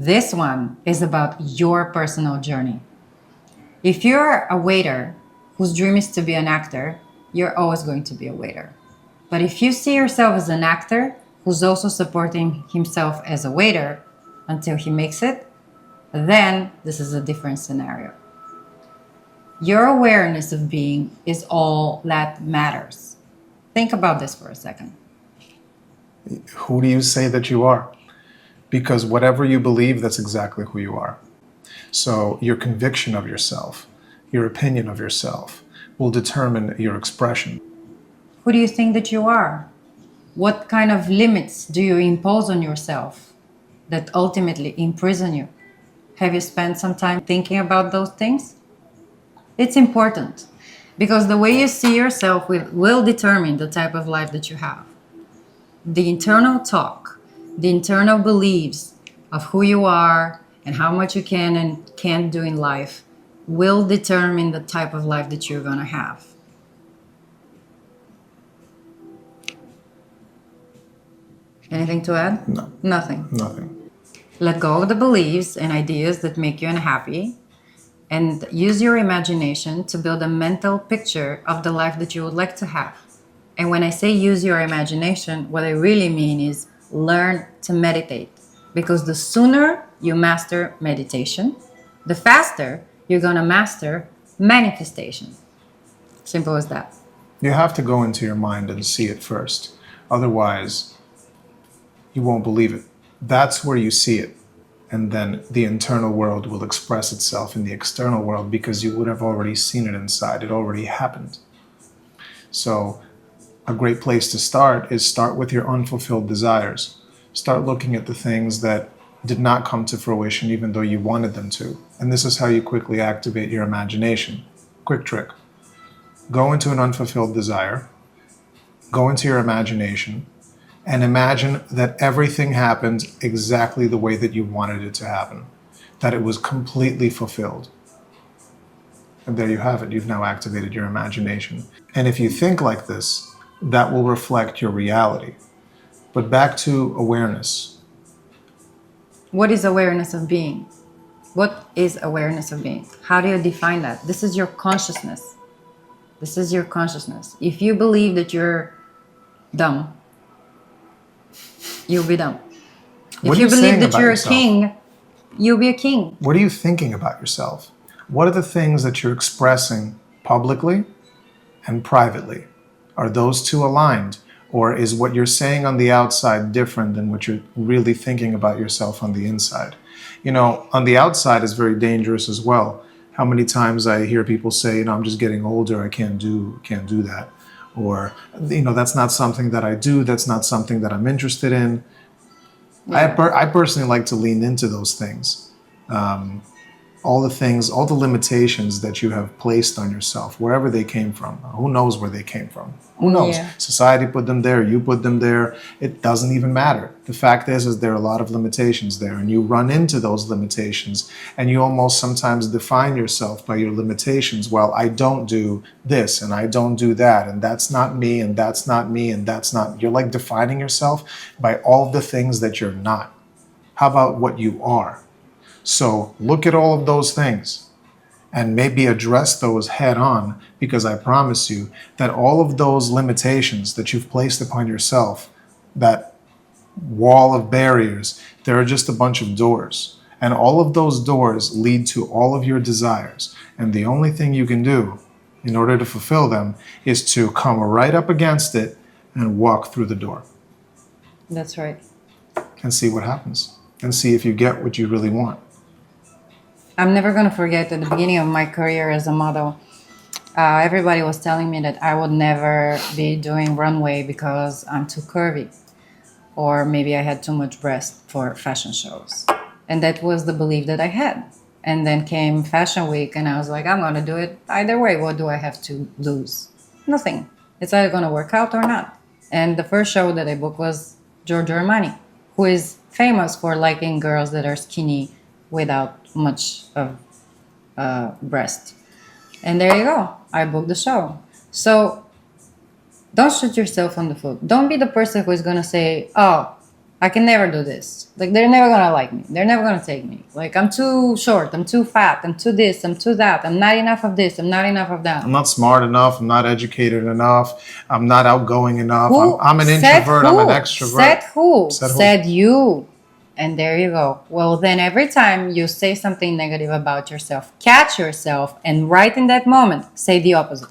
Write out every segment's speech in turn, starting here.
This one is about your personal journey. If you're a waiter whose dream is to be an actor, you're always going to be a waiter. But if you see yourself as an actor who's also supporting himself as a waiter until he makes it, then this is a different scenario. Your awareness of being is all that matters. Think about this for a second. Who do you say that you are? Because whatever you believe, that's exactly who you are. So your conviction of yourself, your opinion of yourself, will determine your expression. Who do you think that you are? What kind of limits do you impose on yourself that ultimately imprison you? Have you spent some time thinking about those things? It's important because the way you see yourself will determine the type of life that you have. The internal talk, the internal beliefs of who you are and how much you can and can't do in life will determine the type of life that you're going to have. Anything to add? No. Nothing. Nothing. Let go of the beliefs and ideas that make you unhappy and use your imagination to build a mental picture of the life that you would like to have. And when I say use your imagination, what I really mean is learn to meditate. Because the sooner you master meditation, the faster you're going to master manifestation. Simple as that. You have to go into your mind and see it first. Otherwise, you won't believe it. That's where you see it. And then the internal world will express itself in the external world because you would have already seen it inside. It already happened. So a great place to start with your unfulfilled desires. Start looking at the things that did not come to fruition even though you wanted them to. And this is how you quickly activate your imagination. Quick trick. Go into an unfulfilled desire, go into your imagination, and imagine that everything happened exactly the way that you wanted it to happen, that it was completely fulfilled. And there you have it. You've now activated your imagination. And if you think like this, that will reflect your reality. But back to awareness. What is awareness of being? What is awareness of being? How do you define that? This is your consciousness. This is your consciousness. If you believe that you're dumb, you'll be dumb. If you believe that you're a king, you'll be a king. What are you thinking about yourself? What are the things that you're expressing publicly and privately? Are those two aligned? Or is what you're saying on the outside different than what you're really thinking about yourself on the inside? You know, on the outside is very dangerous as well. How many times I hear people say, you know, I'm just getting older, I can't do that. Or, you know, that's not something that I do, that's not something that I'm interested in. Yeah. I personally like to lean into those things. All the limitations that you have placed on yourself, wherever they came from. Who knows where they came from? Who knows? Yeah. Society put them there, you put them there. It doesn't even matter. The fact is there are a lot of limitations there, and you run into those limitations, and you almost sometimes define yourself by your limitations. Well, I don't do this, and I don't do that, and that's not me, and that's not me, and that's not. You're like defining yourself by all of the things that you're not. How about what you are? So look at all of those things and maybe address those head on, because I promise you that all of those limitations that you've placed upon yourself, that wall of barriers, there are just a bunch of doors. And all of those doors lead to all of your desires. And the only thing you can do in order to fulfill them is to come right up against it and walk through the door. That's right. And see what happens. And see if you get what you really want. I'm never going to forget at the beginning of my career as a model, everybody was telling me that I would never be doing runway because I'm too curvy, or maybe I had too much breast for fashion shows. And that was the belief that I had. And then came Fashion Week and I was like, I'm going to do it either way. What do I have to lose? Nothing. It's either going to work out or not. And the first show that I booked was Giorgio Armani, who is famous for liking girls that are skinny without much of breast. And there you go. I booked the show. So don't shoot yourself on the foot. Don't be the person who is going to say, oh, I can never do this. Like, they're never gonna like me. They're never gonna take me. Like, I'm too short. I'm too fat. I'm too this. I'm too that. I'm not enough of this. I'm not enough of that. I'm not smart enough. I'm not educated enough. I'm not outgoing enough. Who I'm an said introvert. who? I'm an extrovert. Said who? Said who? Said you. And there you go. Well, then every time you say something negative about yourself, catch yourself and right in that moment, say the opposite.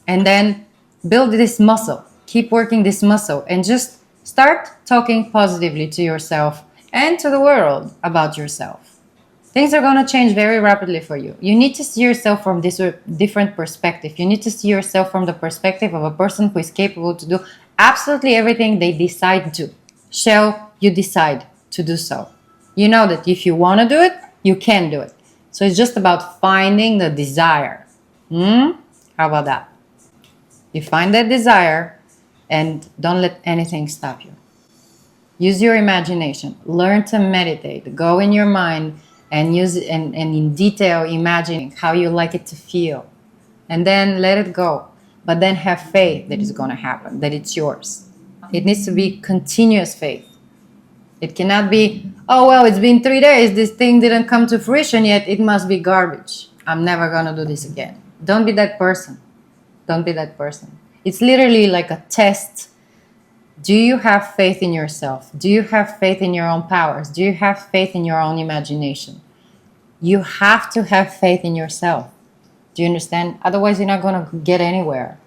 And then build this muscle. Keep working this muscle and just start talking positively to yourself and to the world about yourself. Things are going to change very rapidly for you. You need to see yourself from this different perspective. You need to see yourself from the perspective of a person who is capable to do absolutely everything they decide to. Shall you decide to do so? You know that if you want to do it, you can do it. So it's just about finding the desire. How about that? You find that desire and don't let anything stop you. Use your imagination. Learn to meditate. Go in your mind and use it and in detail imagine how you like it to feel. And then let it go. But then have faith that it's going to happen, that it's yours. It needs to be continuous faith. It cannot be, oh, well, it's been 3 days. This thing didn't come to fruition yet. It must be garbage. I'm never going to do this again. Don't be that person. Don't be that person. It's literally like a test. Do you have faith in yourself? Do you have faith in your own powers? Do you have faith in your own imagination? You have to have faith in yourself. Do you understand? Otherwise, you're not going to get anywhere.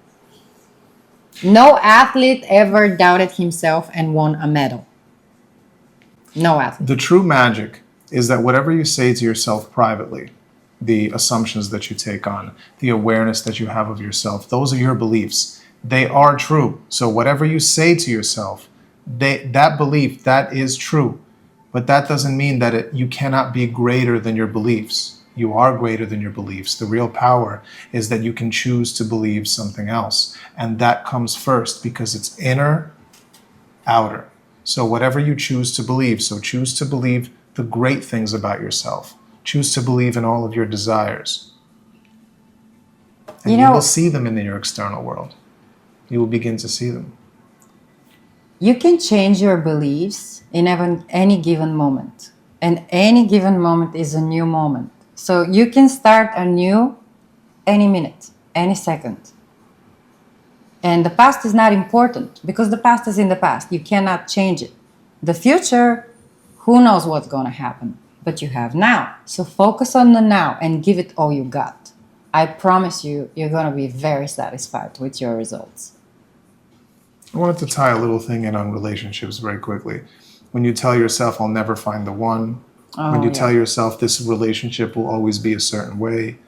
No athlete ever doubted himself and won a medal. No athlete. The true magic is that whatever you say to yourself privately, the assumptions that you take on, the awareness that you have of yourself, those are your beliefs. They are true. So whatever you say to yourself, that belief, that is true. But that doesn't mean that you cannot be greater than your beliefs. You are greater than your beliefs. The real power is that you can choose to believe something else. And that comes first because it's inner, outer. So whatever you choose to believe, so choose to believe the great things about yourself. Choose to believe in all of your desires. And you will see them in your external world. You will begin to see them. You can change your beliefs in any given moment. And any given moment is a new moment. So you can start anew any minute, any second. And the past is not important because the past is in the past. You cannot change it. The future, who knows what's going to happen? But you have now. So focus on the now and give it all you got. I promise you, you're going to be very satisfied with your results. I wanted to tie a little thing in on relationships very quickly. When you tell yourself, I'll never find the one. When you tell yourself this relationship will always be a certain way.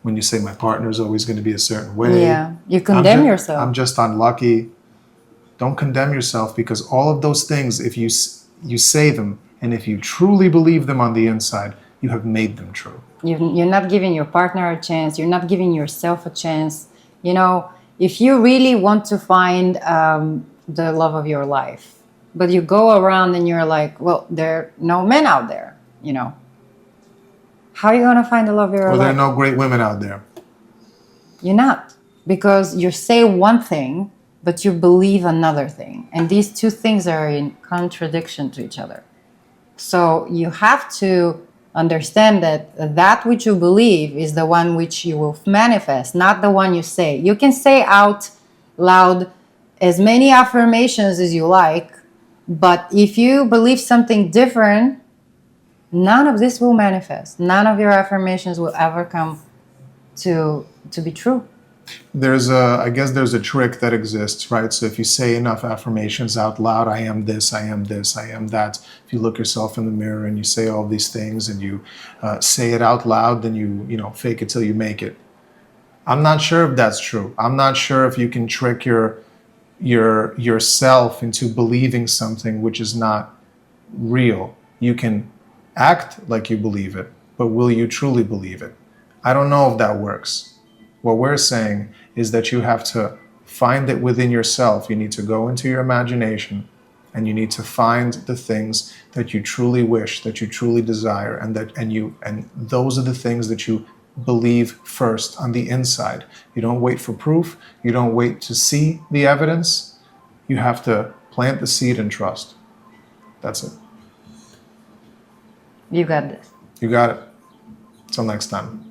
When you say my partner is always going to be a certain way. Yeah, you condemn yourself. I'm just unlucky. Don't condemn yourself because all of those things, if you say them and if you truly believe them on the inside, you have made them true. You're not giving your partner a chance. You're not giving yourself a chance. You know, if you really want to find the love of your life, but you go around and you're like, well, there are no men out there, you know. How are you going to find the love of your life? Well, there are no great women out there. You're not. Because you say one thing, but you believe another thing. And these two things are in contradiction to each other. So you have to understand that which you believe is the one which you will manifest, not the one you say. You can say out loud as many affirmations as you like, but if you believe something different, none of this will manifest. None of your affirmations will ever come to be true. I guess there's a trick that exists, right? So if you say enough affirmations out loud, I am this, I am this, I am that. If you look yourself in the mirror and you say all these things and you say it out loud, then you fake it till you make it. I'm not sure if that's true. I'm not sure if you can trick yourself into believing something which is not real. You can act like you believe it, but will you truly believe it? I don't know if that works. What we're saying is that you have to find it within yourself. You need to go into your imagination and you need to find the things that you truly wish, that you truly desire, and those are the things that you believe first on the inside. You don't wait for proof. You don't wait to see the evidence. You have to plant the seed and trust. That's it. You got this. You got it. Till next time.